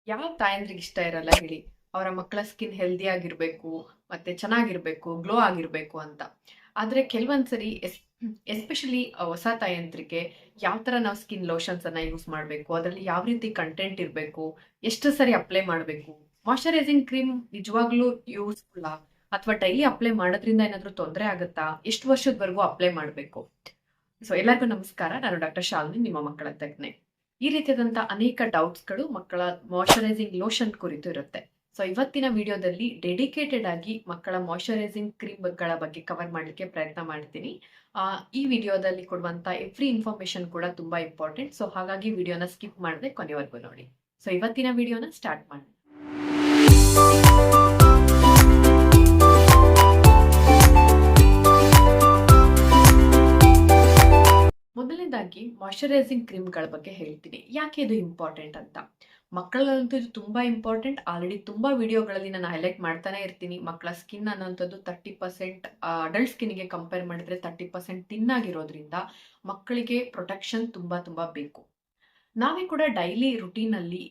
ಯಾವ ತಾಯಂದ್ರಿಗೆ ಇಷ್ಟ ಇರಲ್ಲ ಹೇಳಿ? ಅವರ ಮಕ್ಕಳ ಸ್ಕಿನ್ ಹೆಲ್ದಿ ಆಗಿರ್ಬೇಕು, ಮತ್ತೆ ಚೆನ್ನಾಗಿರ್ಬೇಕು, ಗ್ಲೋ ಆಗಿರ್ಬೇಕು ಅಂತ. ಆದ್ರೆ ಕೆಲವೊಂದ್ಸರಿ ಎಸ್ಪೆಷಲಿ ಹೊಸ ತಾಯಂದ್ರಿಗೆ ಯಾವ ತರ ನಾವು ಸ್ಕಿನ್ ಲೋಷನ್ಸ್ ಅನ್ನ ಯೂಸ್ ಮಾಡಬೇಕು, ಅದರಲ್ಲಿ ಯಾವ ರೀತಿ ಕಂಟೆಂಟ್ ಇರಬೇಕು, ಎಷ್ಟು ಸರಿ ಅಪ್ಲೈ ಮಾಡಬೇಕು, ಮಾಯಶ್ಚರೈಸಿಂಗ್ ಕ್ರೀಮ್ ನಿಜವಾಗ್ಲೂ ಯೂಸ್ಫುಲ್ ಅಥವಾ ಡೈಲಿ ಅಪ್ಲೈ ಮಾಡೋದ್ರಿಂದ ಏನಾದ್ರೂ ತೊಂದರೆ ಆಗುತ್ತಾ, ಎಷ್ಟು ವರ್ಷದವರೆಗೂ ಅಪ್ಲೈ ಮಾಡಬೇಕು? ಸೊ ಎಲ್ಲರಿಗೂ ನಮಸ್ಕಾರ. ನಾನು ಡಾಕ್ಟರ್ ಶಾಲಿನಿ, ನಿಮ್ಮ ಮಕ್ಕಳ ತಜ್ಞೆ. ಈ ರೀತಿಯಾದಂತ ಅನೇಕ ಡೌಟ್ಸ್ಗಳು ಮಕ್ಕಳ ಮಾಯಶ್ಚರೈಸಿಂಗ್ ಲೋಷನ್ ಕುರಿತು ಇರುತ್ತೆ. ಸೊ ಇವತ್ತಿನ ವಿಡಿಯೋದಲ್ಲಿ ಡೆಡಿಕೇಟೆಡ್ ಆಗಿ ಮಕ್ಕಳ ಮಾಯಶ್ಚರೈಸಿಂಗ್ ಕ್ರೀಮ್ಗಳ ಬಗ್ಗೆ ಕವರ್ ಮಾಡಲಿಕ್ಕೆ ಪ್ರಯತ್ನ ಮಾಡ್ತೀನಿ. ಈ ವಿಡಿಯೋದಲ್ಲಿ ಕೊಡುವಂತ ಎವ್ರಿ ಇನ್ಫಾರ್ಮೇಶನ್ ಕೂಡ ತುಂಬಾ ಇಂಪಾರ್ಟೆಂಟ್. ಸೊ ಹಾಗಾಗಿ ವಿಡಿಯೋನ ಸ್ಕಿಪ್ ಮಾಡದೆ ಕೊನೆವರೆಗೂ ನೋಡಿ. ಸೊ ಇವತ್ತಿನ ವಿಡಿಯೋನ ಸ್ಟಾರ್ಟ್ ಮಾಡೋಣ. ಮೊದಲನೇದಾಗಿ ಮಾಯಶ್ಚರೈಸಿಂಗ್ ಕ್ರೀಮ್ಗಳ ಬಗ್ಗೆ ಹೇಳ್ತೀನಿ, ಯಾಕೆ ಇದು ಇಂಪಾರ್ಟೆಂಟ್ ಅಂತ. ಮಕ್ಕಳಲ್ಲಂತೂ ಇದು ತುಂಬಾ ಇಂಪಾರ್ಟೆಂಟ್. ಆಲ್ರೆಡಿ ತುಂಬಾ ವಿಡಿಯೋಗಳಲ್ಲಿ ನಾನು ಹೈಲೈಟ್ ಮಾಡ್ತಾನೆ ಇರ್ತೀನಿ. ಮಕ್ಕಳ ಸ್ಕಿನ್ ಅನ್ನೋಂಥದ್ದು 30% ಅಡಲ್ಟ್ ಸ್ಕಿನ್ಗೆ ಕಂಪೇರ್ ಮಾಡಿದ್ರೆ 30% ತಿನ್ನಾಗಿರೋದ್ರಿಂದ ಮಕ್ಕಳಿಗೆ ಪ್ರೊಟೆಕ್ಷನ್ ತುಂಬಾ ತುಂಬಾ ಬೇಕು. ನಾವೇ ಕೂಡ ಡೈಲಿ ರುಟೀನಲ್ಲಿ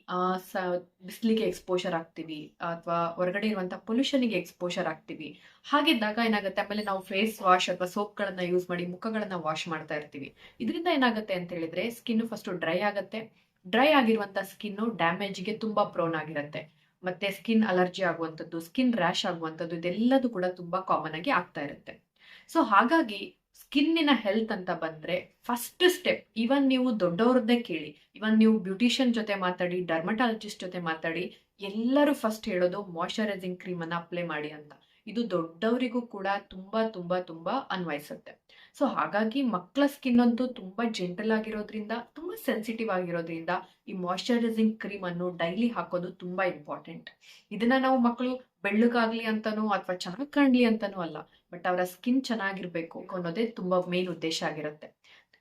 ಬಿಸಿಲಿಗೆ ಎಕ್ಸ್ಪೋಷರ್ ಆಗ್ತೀವಿ ಅಥವಾ ಹೊರಗಡೆ ಇರುವಂತಹ ಪೊಲ್ಯೂಷನ್ಗೆ ಎಕ್ಸ್ಪೋಷರ್ ಆಗ್ತೀವಿ. ಹಾಗಿದ್ದಾಗ ಏನಾಗುತ್ತೆ, ಆಮೇಲೆ ನಾವು ಫೇಸ್ ವಾಶ್ ಅಥವಾ ಸೋಪ್ಗಳನ್ನ ಯೂಸ್ ಮಾಡಿ ಮುಖಗಳನ್ನ ವಾಶ್ ಮಾಡ್ತಾ ಇರ್ತೀವಿ. ಇದರಿಂದ ಏನಾಗುತ್ತೆ ಅಂತ ಹೇಳಿದ್ರೆ ಸ್ಕಿನ್ ಫಸ್ಟ್ ಡ್ರೈ ಆಗುತ್ತೆ. ಡ್ರೈ ಆಗಿರುವಂತ ಸ್ಕಿನ್ ಡ್ಯಾಮೇಜ್ಗೆ ತುಂಬಾ ಪ್ರೋನ್ ಆಗಿರುತ್ತೆ. ಮತ್ತೆ ಸ್ಕಿನ್ ಅಲರ್ಜಿ ಆಗುವಂಥದ್ದು, ಸ್ಕಿನ್ ರ್ಯಾಶ್ ಆಗುವಂಥದ್ದು, ಇದೆಲ್ಲದೂ ಕೂಡ ತುಂಬಾ ಕಾಮನ್ ಆಗಿ ಆಗ್ತಾ ಇರುತ್ತೆ. ಸೊ ಹಾಗಾಗಿ ಸ್ಕಿನ್ನಿನ ಹೆಲ್ತ್ ಅಂತ ಬಂದ್ರೆ ಫಸ್ಟ್ ಸ್ಟೆಪ್, ಇವನ್ ನೀವು ದೊಡ್ಡವ್ರದ್ದೇ ಕೇಳಿ, ಇವನ್ ನೀವು ಬ್ಯೂಟಿಷಿಯನ್ ಜೊತೆ ಮಾತಾಡಿ, ಡರ್ಮಟಾಲಜಿಸ್ಟ್ ಜೊತೆ ಮಾತಾಡಿ, ಎಲ್ಲರೂ ಫಸ್ಟ್ ಹೇಳೋದು ಮಾಯಶ್ಚರೈಸಿಂಗ್ ಕ್ರೀಮ್ ಅನ್ನ ಅಪ್ಲೈ ಮಾಡಿ ಅಂತ. ಇದು ದೊಡ್ಡವರಿಗೂ ಕೂಡ ತುಂಬಾ ತುಂಬಾ ತುಂಬಾ ಅನ್ವಯಿಸುತ್ತೆ. ಸೊ ಹಾಗಾಗಿ ಮಕ್ಕಳ ಸ್ಕಿನ್ ಅಂತೂ ತುಂಬಾ ಜೆಂಟಲ್ ಆಗಿರೋದ್ರಿಂದ, ತುಂಬಾ ಸೆನ್ಸಿಟಿವ್ ಆಗಿರೋದ್ರಿಂದ ಈ ಮಾಯಶ್ಚರೈಸಿಂಗ್ ಕ್ರೀಮ್ ಅನ್ನು ಡೈಲಿ ಹಾಕೋದು ತುಂಬಾ ಇಂಪಾರ್ಟೆಂಟ್. ಇದನ್ನ ನಾವು ಮಕ್ಕಳು ಬೆಳ್ಳಗಾಗ್ಲಿ ಅಂತಾನೋ ಅಥವಾ ಚೆನ್ನಾಗಿ ಕಾಣ್ಲಿ ಅಂತಾನೂ ಅಲ್ಲ, ಬಟ್ ಅವರ ಸ್ಕಿನ್ ಚೆನ್ನಾಗಿರ್ಬೇಕು ಅನ್ನೋದೇ ತುಂಬಾ ಮೇನ್ ಉದ್ದೇಶ ಆಗಿರುತ್ತೆ.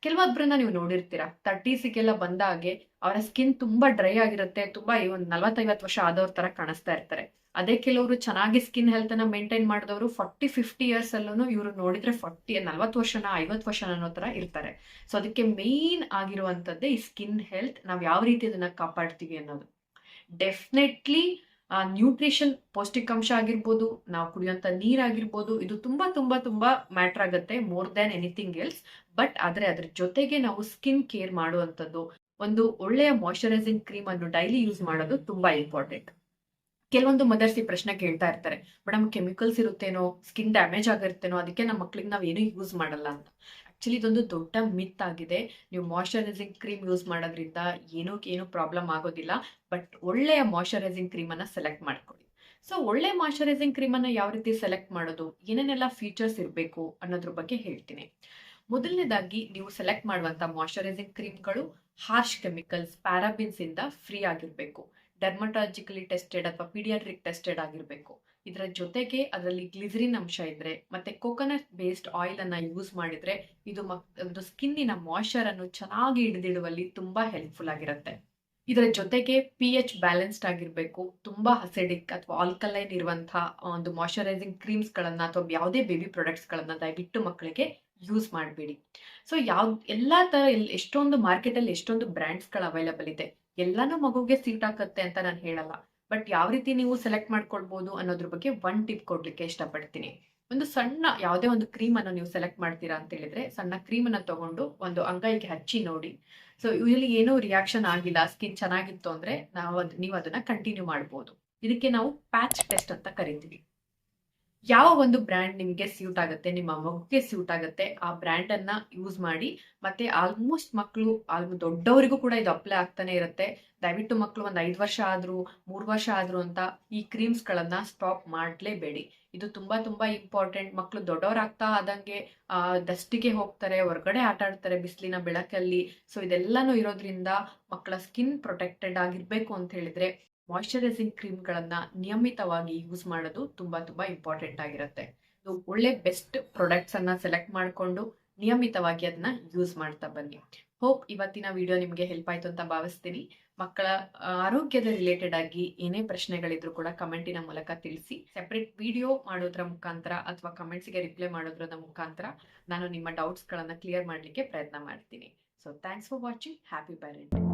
ಕೆಲವೊಬ್ಬರನ್ನ ನೀವು ನೋಡಿರ್ತೀರಾ, 30ಸ್ಗೆಲ್ಲ ಬಂದ ಹಾಗೆ ಅವರ ಸ್ಕಿನ್ ತುಂಬಾ ಡ್ರೈ ಆಗಿರುತ್ತೆ, ತುಂಬಾ ಒಂದು 40-50 ವರ್ಷ ಆದವ್ರ ತರ ಕಾಣಿಸ್ತಾ ಇರ್ತಾರೆ. ಅದೇ ಕೆಲವರು ಚೆನ್ನಾಗಿ ಸ್ಕಿನ್ ಹೆಲ್ತ್ ಅನ್ನ ಮೇಂಟೈನ್ ಮಾಡಿದವರು 40-50 ಇಯರ್ಸ್ ಅಲ್ಲೂ ಇವರು ನೋಡಿದ್ರೆ 40 ವರ್ಷನ 50 ವರ್ಷನ ಅನ್ನೋ ತರ ಇರ್ತಾರೆ. ಸೊ ಅದಕ್ಕೆ ಮೇನ್ ಆಗಿರುವಂತದ್ದೇ ಈ ಸ್ಕಿನ್ ಹೆಲ್ತ್. ನಾವ್ ಯಾವ ರೀತಿ ಅದನ್ನ ಕಾಪಾಡ್ತೀವಿ ಅನ್ನೋದು. ಡೆಫಿನೆಟ್ಲಿ ನ್ಯೂಟ್ರಿಷನ್, ಪೌಷ್ಟಿಕಾಂಶ ಆಗಿರ್ಬೋದು, ನಾವು ಕುಡಿಯುವಂತ ನೀರಾಗಿರ್ಬೋದು, ಇದು ತುಂಬಾ ತುಂಬಾ ತುಂಬಾ ಮ್ಯಾಟರ್ ಆಗುತ್ತೆ more than anything else. But ಆದ್ರೆ ಅದ್ರ ಜೊತೆಗೆ ನಾವು ಸ್ಕಿನ್ ಕೇರ್ ಮಾಡುವಂಥದ್ದು, ಒಂದು ಒಳ್ಳೆಯ ಮಾಯಶ್ಚರೈಸಿಂಗ್ ಕ್ರೀಮ್ ಅನ್ನು ಡೈಲಿ ಯೂಸ್ ಮಾಡೋದು ತುಂಬಾ ಇಂಪಾರ್ಟೆಂಟ್. ಕೆಲವೊಂದು ಮದರ್ಸ್ ಈ ಪ್ರಶ್ನೆ ಕೇಳ್ತಾ ಇರ್ತಾರೆ, ಮೇಡಮ್ ಕೆಮಿಕಲ್ಸ್ ಇರುತ್ತೇನೋ, ಸ್ಕಿನ್ ಡ್ಯಾಮೇಜ್ ಆಗಿರುತ್ತೇನೋ, ಅದಕ್ಕೆ ನಮ್ಮ ಮಕ್ಳಿಗೆ ನಾವ್ ಏನು ಯೂಸ್ ಮಾಡಲ್ಲ ಅಂತ. ಆಕ್ಚುಲಿ ಇದೊಂದು ದೊಡ್ಡ ಮಿತ್ ಆಗಿದೆ. ನೀವು ಮಾಯಶ್ಚರೈಸಿಂಗ್ ಕ್ರೀಮ್ ಯೂಸ್ ಮಾಡೋದ್ರಿಂದ ಏನು ಪ್ರಾಬ್ಲಮ್ ಆಗೋದಿಲ್ಲ. ಬಟ್ ಒಳ್ಳೆಯ ಮಾಯಶ್ಚರೈಸಿಂಗ್ ಕ್ರೀಮ್ ಅನ್ನ ಸೆಲೆಕ್ಟ್ ಮಾಡ್ಕೊಳ್ಳಿ. ಸೊ ಒಳ್ಳೆ ಮಾಯಶ್ಚರೈಸಿಂಗ್ ಕ್ರೀಮ್ ಅನ್ನ ಯಾವ ರೀತಿ ಸೆಲೆಕ್ಟ್ ಮಾಡೋದು, ಏನೇನೆಲ್ಲ ಫೀಚರ್ಸ್ ಇರಬೇಕು ಅನ್ನೋದ್ರ ಬಗ್ಗೆ ಹೇಳ್ತೀನಿ. ಮೊದಲನೇದಾಗಿ ನೀವು ಸೆಲೆಕ್ಟ್ ಮಾಡುವಂತ ಮಾಯಶ್ಚರೈಸಿಂಗ್ ಕ್ರೀಮ್ಗಳು ಹಾರ್ಶ್ ಕೆಮಿಕಲ್ಸ್, ಪ್ಯಾರಾಬಿನ್ಸ್ ಇಂದ ಫ್ರೀ ಆಗಿರ್ಬೇಕು. ಡರ್ಮಟಾಲಜಿಕಲಿ ಟೆಸ್ಟೆಡ್ ಅಥವಾ ಪೀಡಿಯಾಟ್ರಿಕ್ ಟೆಸ್ಟೆಡ್ ಆಗಿರ್ಬೇಕು. ಇದರ ಜೊತೆಗೆ ಅದರಲ್ಲಿ ಗ್ಲಿಸರಿನ್ ಅಂಶ ಇದ್ರೆ, ಮತ್ತೆ ಕೋಕೋನಟ್ ಬೇಸ್ಡ್ ಆಯಿಲ್ ಅನ್ನ ಯೂಸ್ ಮಾಡಿದ್ರೆ ಇದು ಒಂದು ಸ್ಕಿನ್ನಿನ ಮಾಯಶ್ಚರ್ ಅನ್ನು ಚೆನ್ನಾಗಿ ಹಿಡಿದಿಡುವಲ್ಲಿ ತುಂಬಾ ಹೆಲ್ಪ್ಫುಲ್ ಆಗಿರುತ್ತೆ. ಇದರ ಜೊತೆಗೆ pH ಬ್ಯಾಲೆನ್ಸ್ಡ್ ಆಗಿರ್ಬೇಕು. ತುಂಬಾ ಅಸಿಡಿಕ್ ಅಥವಾ ಆಲ್ಕಲೈನ್ ಇರುವಂತಹ ಒಂದು ಮಾಯಶ್ಚರೈಸಿಂಗ್ ಕ್ರೀಮ್ಸ್ ಗಳನ್ನ ಅಥವಾ ಯಾವುದೇ ಬೇಬಿ ಪ್ರಾಡಕ್ಟ್ಸ್ ಗಳನ್ನ ದಯವಿಟ್ಟು ಮಕ್ಕಳಿಗೆ ಯೂಸ್ ಮಾಡಬೇಡಿ. ಸೊ ಎಲ್ಲಾ ತರ ಎಷ್ಟೊಂದು ಮಾರ್ಕೆಟ್ ಅಲ್ಲಿ ಎಷ್ಟೊಂದು ಬ್ರ್ಯಾಂಡ್ಸ್ ಗಳು ಅವೈಲಬಲ್ ಇದೆ. ಎಲ್ಲಾನು ಮಗುಗೆ ಸೀಟ್ ಹಾಕತ್ತೆ ಅಂತ ನಾನು ಹೇಳಲ್ಲ. ಬಟ್ ಯಾವ ರೀತಿ ನೀವು ಸೆಲೆಕ್ಟ್ ಮಾಡ್ಕೊಳ್ಬಹುದು ಅನ್ನೋದ್ರ ಬಗ್ಗೆ ಒನ್ ಟಿಪ್ ಕೊಡ್ಲಿಕ್ಕೆ ಇಷ್ಟಪಡ್ತೀನಿ. ಒಂದು ಸಣ್ಣ ಯಾವುದೇ ಒಂದು ಕ್ರೀಮ್ ಅನ್ನು ನೀವು ಸೆಲೆಕ್ಟ್ ಮಾಡ್ತೀರಾ ಅಂತ ಹೇಳಿದ್ರೆ, ಸಣ್ಣ ಕ್ರೀಮ್ ಅನ್ನ ತಗೊಂಡು ಒಂದು ಅಂಗೈಗೆ ಹಚ್ಚಿ ನೋಡಿ. ಸೊ ಯೂಶಲಿ ಏನೂ ರಿಯಾಕ್ಷನ್ ಆಗಿಲ್ಲ, ಸ್ಕಿನ್ ಚೆನ್ನಾಗಿತ್ತು ಅಂದ್ರೆ ನೀವು ಅದನ್ನ ಕಂಟಿನ್ಯೂ ಮಾಡಬಹುದು. ಇದಕ್ಕೆ ನಾವು ಪ್ಯಾಚ್ ಟೆಸ್ಟ್ ಅಂತ ಕರಿತೀವಿ. ಯಾವ ಒಂದು ಬ್ರ್ಯಾಂಡ್ ನಿಮಗೆ ಸ್ಯೂಟ್ ಆಗುತ್ತೆ, ನಿಮ್ಮ ಮಗುಗೆ ಸ್ಯೂಟ್ ಆಗುತ್ತೆ, ಆ ಬ್ರ್ಯಾಂಡ್ ಅನ್ನ ಯೂಸ್ ಮಾಡಿ. ಮತ್ತೆ ಆಲ್ಮೋಸ್ಟ್ ಮಕ್ಕಳು ದೊಡ್ಡವರಿಗೂ ಕೂಡ ಇದು ಅಪ್ಲೈ ಆಗ್ತಾನೆ ಇರುತ್ತೆ. ದಯವಿಟ್ಟು ಮಕ್ಕಳು ಒಂದು 5 ವರ್ಷ ಆದ್ರೂ 3 ವರ್ಷ ಆದ್ರೂ ಅಂತ ಈ ಕ್ರೀಮ್ಸ್ ಗಳನ್ನ ಸ್ಟಾಪ್ ಮಾಡ್ಲೇಬೇಡಿ. ಇದು ತುಂಬಾ ತುಂಬಾ ಇಂಪಾರ್ಟೆಂಟ್. ಮಕ್ಕಳು ದೊಡ್ಡವರಾಗ್ತಾ ಆದಂಗೆ ಡಸ್ಟಿಗೆ ಹೋಗ್ತಾರೆ, ಹೊರಗಡೆ ಆಟ ಆಡ್ತಾರೆ ಬಿಸಿಲಿನ ಬೆಳಕಲ್ಲಿ. ಸೊ ಇದೆಲ್ಲಾನು ಇರೋದ್ರಿಂದ ಮಕ್ಕಳ ಸ್ಕಿನ್ ಪ್ರೊಟೆಕ್ಟೆಡ್ ಆಗಿರ್ಬೇಕು ಅಂತ ಹೇಳಿದ್ರೆ ಮಾಯಶ್ಚರೈಸಿಂಗ್ ಕ್ರೀಮ್ಗಳನ್ನ ನಿಯಮಿತವಾಗಿ ಯೂಸ್ ಮಾಡೋದು ತುಂಬಾ ತುಂಬಾ ಇಂಪಾರ್ಟೆಂಟ್ ಆಗಿರುತ್ತೆ. ಒಳ್ಳೆ ಬೆಸ್ಟ್ ಪ್ರಾಡಕ್ಟ್ಸ್ ಅನ್ನ ಸೆಲೆಕ್ಟ್ ಮಾಡಿಕೊಂಡು ನಿಯಮಿತವಾಗಿ ಅದನ್ನ ಯೂಸ್ ಮಾಡ್ತಾ ಬನ್ನಿ. ಹೋಪ್ ಇವತ್ತಿನ ವಿಡಿಯೋ ನಿಮಗೆ ಹೆಲ್ಪ್ ಆಯ್ತು ಅಂತ ಭಾವಿಸ್ತೀನಿ. ಮಕ್ಕಳ ಆರೋಗ್ಯದ ರಿಲೇಟೆಡ್ ಆಗಿ ಏನೇ ಪ್ರಶ್ನೆಗಳಿದ್ರು ಕೂಡ ಕಮೆಂಟಿನ ಮೂಲಕ ತಿಳಿಸಿ. ಸೆಪರೇಟ್ ವಿಡಿಯೋ ಮಾಡೋದ್ರ ಮುಖಾಂತರ ಅಥವಾ ಕಮೆಂಟ್ಸ್ಗೆ ರಿಪ್ಲೈ ಮಾಡೋದ್ರ ಮುಖಾಂತರ ನಾನು ನಿಮ್ಮ ಡೌಟ್ಸ್ ಗಳನ್ನ ಕ್ಲಿಯರ್ ಮಾಡಲಿಕ್ಕೆ ಪ್ರಯತ್ನ ಮಾಡ್ತೀನಿ. So thanks for watching. Happy parenting.